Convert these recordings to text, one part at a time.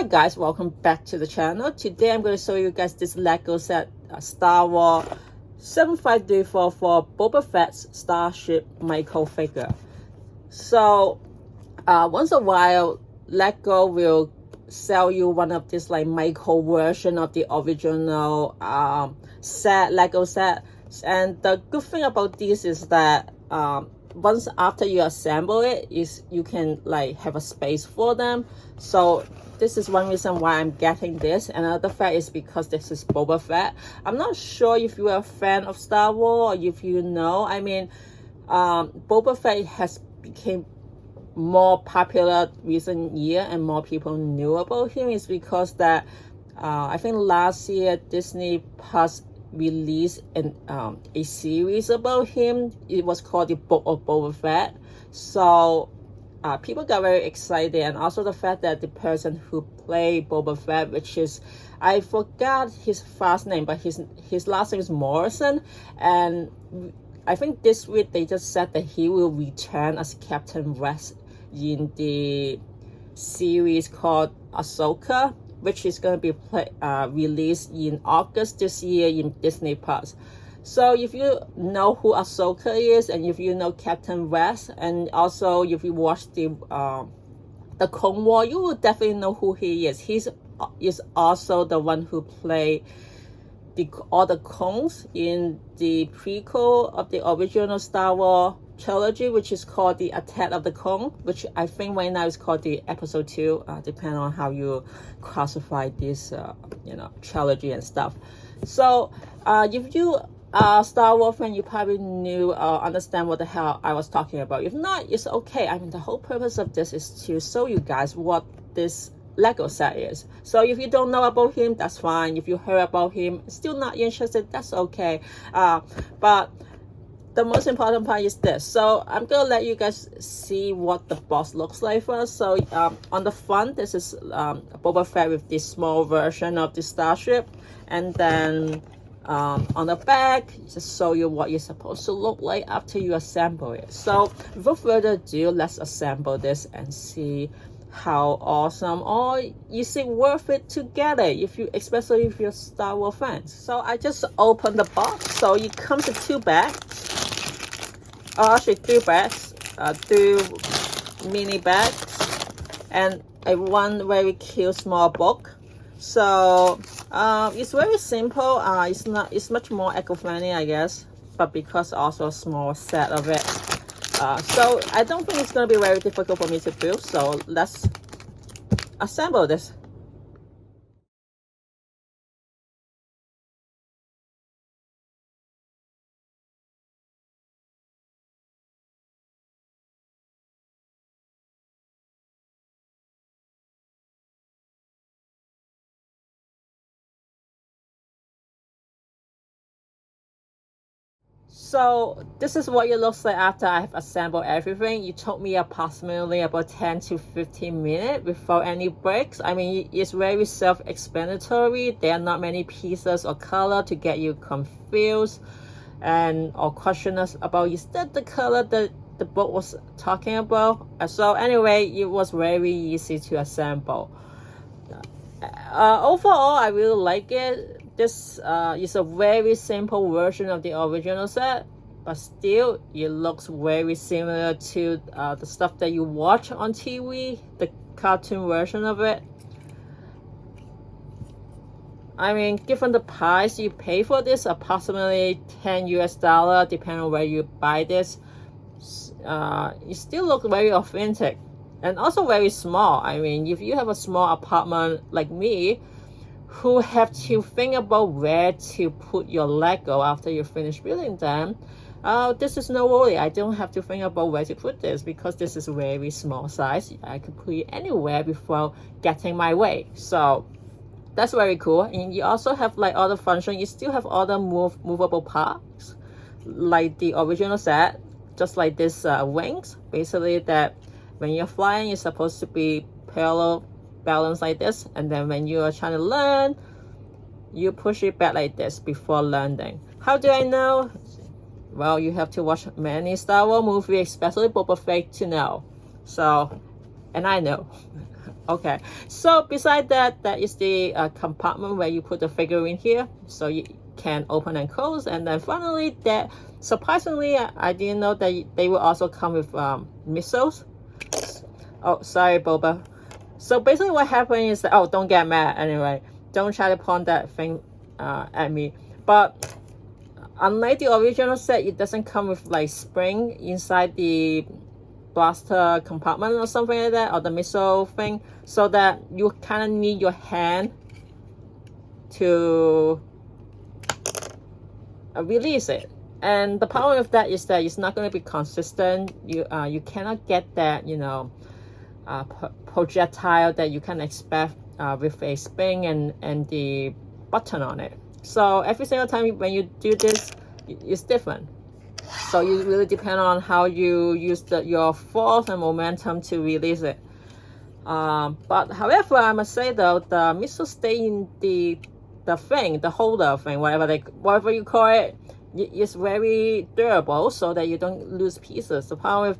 Hi guys, welcome back to the channel. Today I'm going to show you guys this Lego set Star Wars 7534 for Boba Fett's starship microfigure. So once a while Lego will sell you one of this like micro version of the original Lego set, and the good thing about this is that once after you assemble it, you can like have a space for them. So this is one reason why I'm getting this. Another fact is because this is Boba Fett. I'm not sure if you are a fan of Star Wars or if you know. I mean, Boba Fett has become more popular recent year and more people knew about him is because that I think last year Disney Plus released a series about him. It was called The Book of Boba Fett. So people got very excited, and also the fact that the person who played Boba Fett, which is, I forgot his first name, but his last name is Morrison, and I think this week they just said that he will return as Captain West in the series called Ahsoka, which is going to be released in August this year in Disney Plus. So if you know who Ahsoka is, and if you know Captain West, and also if you watch the Clone War, you will definitely know who he is. He is also the one who played all the clones in the prequel of the original Star Wars trilogy, which is called the Attack of the Clone, which I think right now is called the Episode 2, depending on how you classify this, trilogy and stuff. So if you Star Wars fan, you probably knew understand what the hell I was talking about. If not, it's okay. I mean, the whole purpose of this is to show you guys what this Lego set is. So if you don't know about him, that's fine. If you heard about him, still not interested, that's okay. But the most important part is this. So I'm gonna let you guys see what the box looks like first. So on the front, this is Boba Fett with this small version of the starship, and then on the back, just show you what you're supposed to look like after you assemble it. So without further ado, let's assemble this and see how awesome or is it worth it to get it, especially if you're Star Wars fans. So I just opened the box. So it comes in two bags, actually three bags, two mini bags, and one very cute small book. So it's very simple. It's much more eco-friendly, I guess, but because also a small set of it. So I don't think it's going to be very difficult for me to build. So let's assemble this. So this is what it looks like after I have assembled everything. It took me approximately about 10 to 15 minutes without any breaks. I mean, it's very self-explanatory. There are not many pieces or color to get you confused or question us about, is that the color that the book was talking about? So anyway, it was very easy to assemble. Overall, I really like it. This is a very simple version of the original set, but still it looks very similar to the stuff that you watch on TV, the cartoon version of it. I mean, given the price you pay for this, approximately $10 US, depending on where you buy this, it still looks very authentic and also very small. I mean, if you have a small apartment like me, who have to think about where to put your Lego after you finish building them, this is no worry. I don't have to think about where to put this because this is a very small size. I could put it anywhere before getting my way. So that's very cool. And you also have like other functions. You still have other movable parts like the original set, just like this wings. Basically that when you're flying, you're supposed to be parallel balance like this, and then when you are trying to land, you push it back like this before landing. How do I know? Well, you have to watch many Star Wars movies, especially Boba Fett, to know. So, and I know. Okay, so beside that, that is the compartment where you put the figurine here, so you can open and close. And then finally, that surprisingly, I didn't know that they will also come with missiles. Oh, sorry, Boba. So basically, what happened is that, oh, don't get mad anyway. Don't try to point that thing at me. But unlike the original set, it doesn't come with like spring inside the blaster compartment or something like that, or the missile thing, so that you kind of need your hand to release it. And the problem of that is that it's not going to be consistent. You cannot get that, you know, projectile that you can expect with a spring and the button on it. So every single time when you do this, it's different. So you really depend on how you use your force and momentum to release it. But however, I must say though, the missile stay in the thing, the holder thing, whatever you call it, is very durable, so that you don't lose pieces. The problem with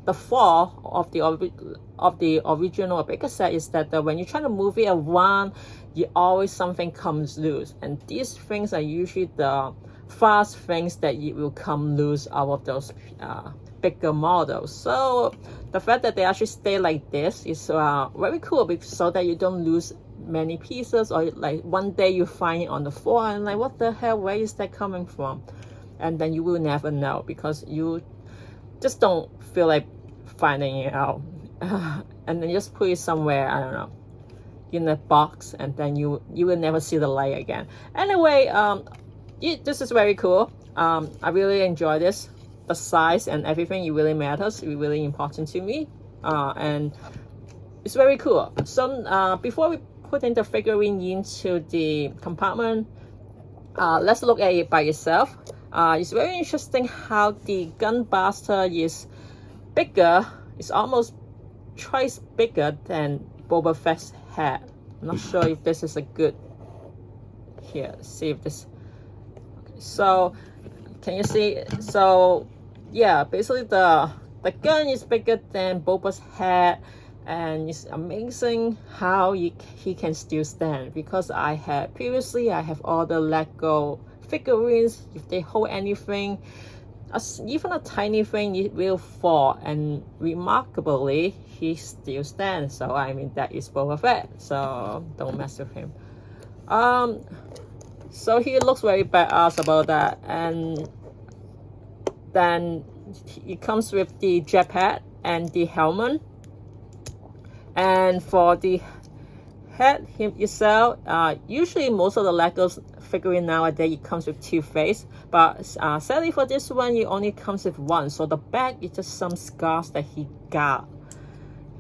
the fall of the original bigger set is that when you try to move it around, always something comes loose, and these things are usually the fast things that it will come loose out of those bigger models. So the fact that they actually stay like this is very cool, because so that you don't lose many pieces, or like one day you find it on the floor and like, what the hell, where is that coming from? And then you will never know, because you just don't feel like finding it out. And then just put it somewhere, I don't know, in a box, and then you will never see the light again. Anyway, this is very cool. I really enjoy this. The size and everything, it really matters. It's really important to me, and it's very cool. So before we put in the figurine into the compartment, let's look at it by itself. It's very interesting how the gun blaster is bigger. It's almost twice bigger than Boba Fett's head. I'm not sure if this is a good. Here, let's see if this. So can you see? So yeah, basically the gun is bigger than Boba's head, and it's amazing how he can still stand, because I have all the Lego figurines. If they hold anything, even a tiny thing, it will fall, and remarkably he still stands. So I mean, that is Boba Fett, so don't mess with him. So he looks very badass about that. And then it comes with the jetpack and the helmet. And for the head itself, usually most of the Legos figurine nowadays, it comes with two faces, but sadly for this one, it only comes with one. So the back is just some scars that he got.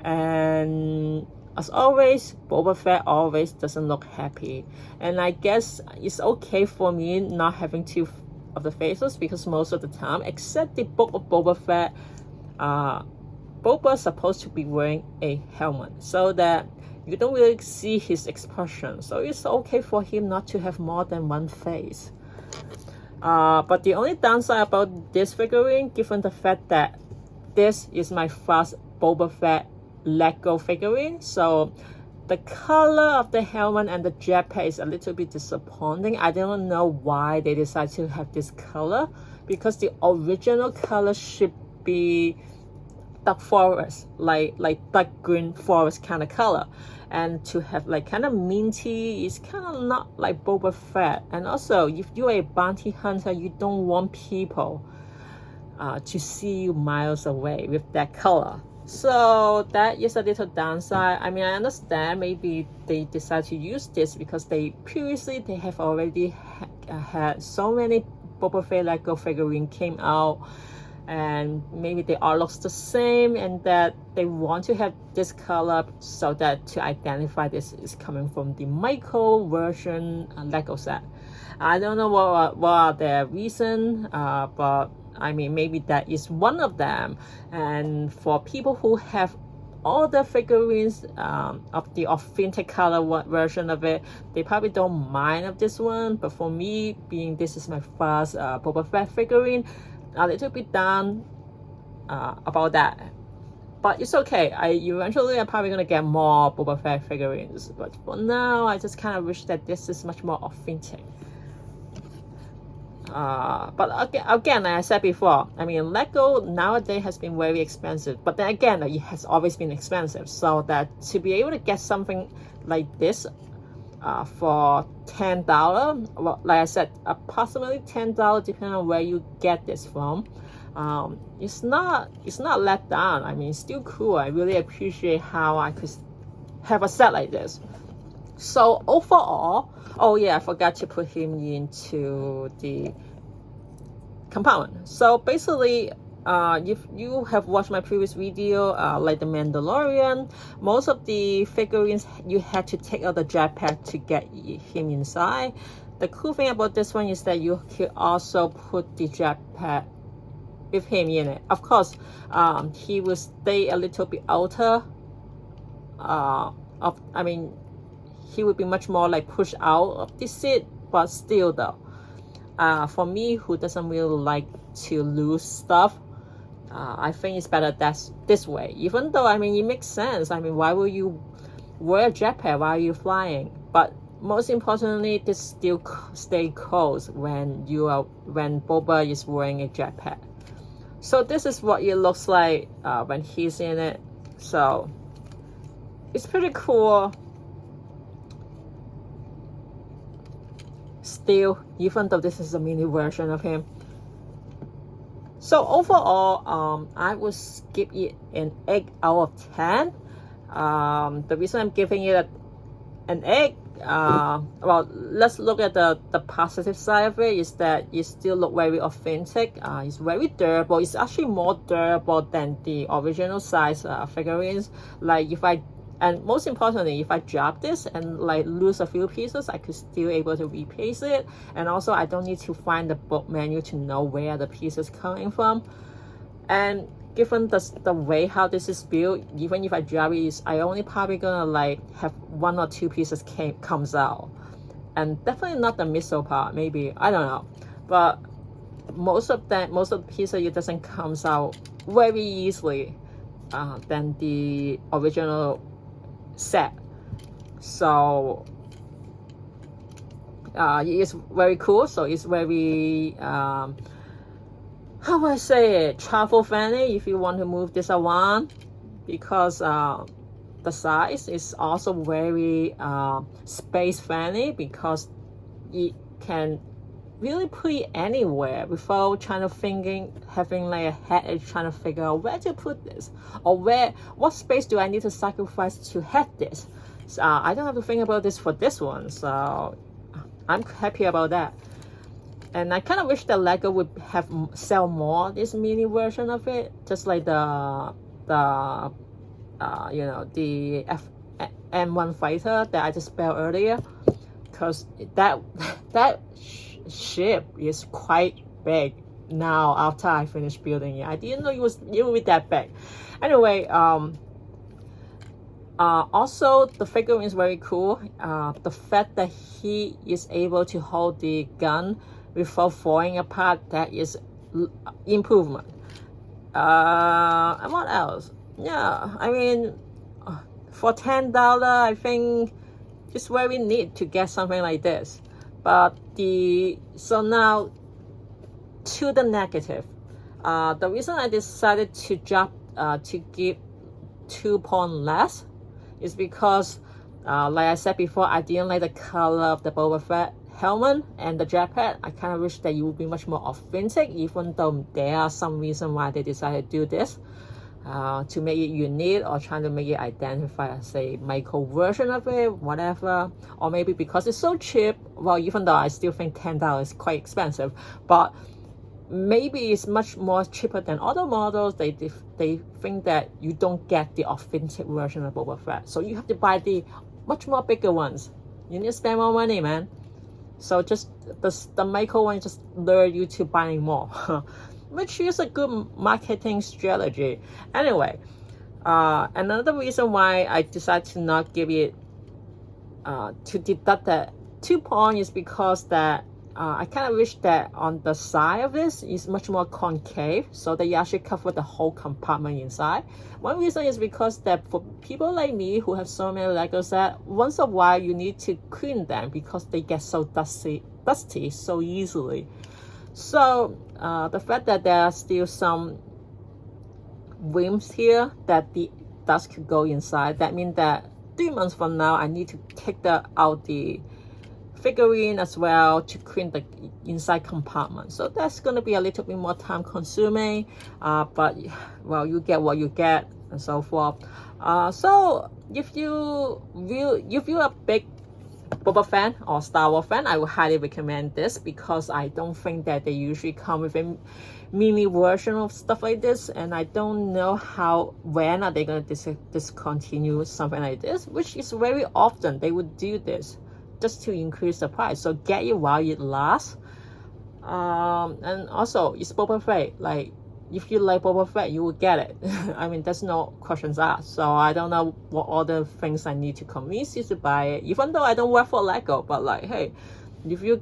And as always, Boba Fett always doesn't look happy. And I guess it's okay for me not having two of the faces, because most of the time, except the book of Boba Fett, Boba's supposed to be wearing a helmet, so that you don't really see his expression. So it's okay for him not to have more than one face. But the only downside about this figurine, given the fact that this is my first Boba Fett Lego figurine, so the color of the helmet and the jetpack is a little bit disappointing. I don't know why they decided to have this color, because the original color should be dark forest, like dark green forest kind of color, and to have like kind of minty is kind of not like Boba Fett. And also, if you're a bounty hunter, you don't want people to see you miles away with that color. So that is a little downside. I mean, I understand maybe they decide to use this because they have already had so many Boba Fett Lego figurine came out, and maybe they all looks the same, and that they want to have this color so that to identify this is coming from the micro version Lego set. I don't know what are their reason, but I mean, maybe that is one of them. And for people who have all the figurines of the authentic color version of it, they probably don't mind of this one. But for me, being this is my first Boba Fett figurine, a little bit down about that. but it's okay. I'm probably gonna get more Boba Fett figurines, but for now, I just kind of wish that this is much more authentic. But again, like I said before, I mean, Lego nowadays has been very expensive. But then again, it has always been expensive. So that to be able to get something like this for $10, well, like I said, approximately $10, depending on where you get this from, it's not let down. I mean, it's still cool. I really appreciate how I could have a set like this. So overall, oh yeah, I forgot to put him into the compartment. So basically, if you have watched my previous video, like the Mandalorian, most of the figurines you had to take out the jetpack to get him inside. The cool thing about this one is that you can also put the jetpack with him in it. Of course, he will stay a little bit outer. He would be much more like pushed out of the seat, but still though, for me who doesn't really like to lose stuff, I think it's better this way. Even though, I mean, it makes sense. I mean, why will you wear a jetpack while you're flying? But most importantly, this still stay close when Boba is wearing a jetpack. So this is what it looks like when he's in it. So it's pretty cool. Still, even though this is a mini version of him. So overall, I would give it an 8 out of 10. The reason I'm giving it an 8, well, let's look at the positive side of it, is that it still look very authentic. It's very durable. It's actually more durable than the original size figurines. Like and most importantly, if I drop this and like lose a few pieces, I could still able to replace it. And also, I don't need to find the book menu to know where the piece is coming from. And given the way how this is built, even if I drop it, I only probably gonna like have 1 or 2 pieces comes out, and definitely not the missile part. Maybe, I don't know, but most of the pieces, it doesn't comes out very easily than the original set. So it is very cool. So it's very how would I say it, travel friendly if you want to move this around, because the size is also very space friendly, because it can really put it anywhere without having like a headache trying to figure out where to put this, or what space do I need to sacrifice to have this. So I don't have to think about this for this one, so I'm happy about that. And I kind of wish that Lego would sell more this mini version of it, just like the M1 fighter that I just spelled earlier, because that ship is quite big now after I finished building it. I didn't know it would be that big. Anyway, also the figurine is very cool. The fact that he is able to hold the gun without falling apart, that is improvement. And what else? Yeah, I mean, for $10, I think it's very neat to get something like this. But so now to the negative. The reason I decided to drop to give 2 points less is because, like I said before, I didn't like the color of the Boba Fett helmet and the jetpack. I kind of wish that it would be much more authentic, even though there are some reason why they decided to do this, to make it unique, or trying to make it identify as a micro version of it, whatever. Or maybe because it's so cheap, well, even though I still think $10 is quite expensive, but maybe it's much more cheaper than other models. They think that you don't get the authentic version of Boba Fett, so you have to buy the much more bigger ones. You need to spend more money, man. So just the micro one just lure you to buying more, which is a good marketing strategy. Anyway, another reason why I decided to not give it to deduct that 2 points is because that I kind of wish that on the side of this is much more concave so that you actually cover the whole compartment inside. One reason is because that for people like me who have so many Lego sets, once in a while you need to clean them because they get so dusty so easily. So the fact that there are still some rims here that the dust could go inside, that means that 3 months from now I need to take out the figurine as well to clean the inside compartment. So that's going to be a little bit more time consuming, but well, you get what you get and so forth. So if you're a big Boba fan or Star Wars fan, I would highly recommend this because I don't think that they usually come with a mini version of stuff like this, and I don't know when are they going to discontinue something like this, which is very often they would do this just to increase the price. So get it while it lasts. And also it's Boba Frett. Like, if you like Boba Frett, you will get it. I mean, there's no questions asked. So I don't know what other things I need to convince you to buy it, even though I don't work for Lego. But like, hey, if you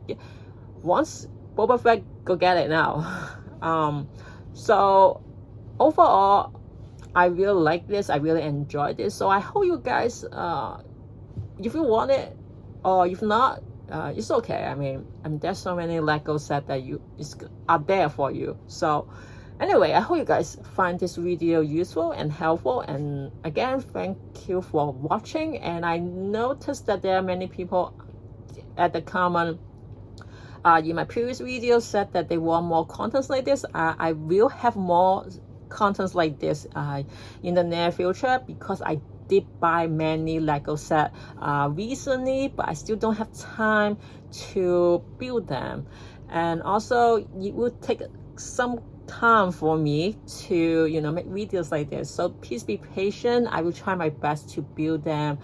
once Boba Frett, go get it now. So overall, I really like this. I really enjoy this. So I hope you guys, if you want it, or if not, it's okay. I mean, there's so many Lego sets that are there for you. So anyway, I hope you guys find this video useful and helpful. And again, thank you for watching. And I noticed that there are many people at the comment in my previous video said that they want more contents like this. I will have more contents like this in the near future because I did buy many Lego sets recently, but I still don't have time to build them. And also, it would take some time for me to make videos like this. So please be patient. I will try my best to build them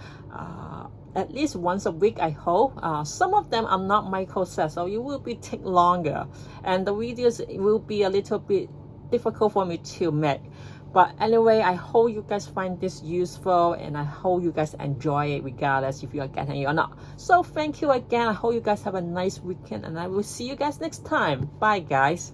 at least once a week, I hope. Some of them are not micro sets, so it will take longer, and the videos will be a little bit difficult for me to make. But anyway, I hope you guys find this useful, and I hope you guys enjoy it regardless if you are getting it or not. So thank you again. I hope you guys have a nice weekend, and I will see you guys next time. Bye guys.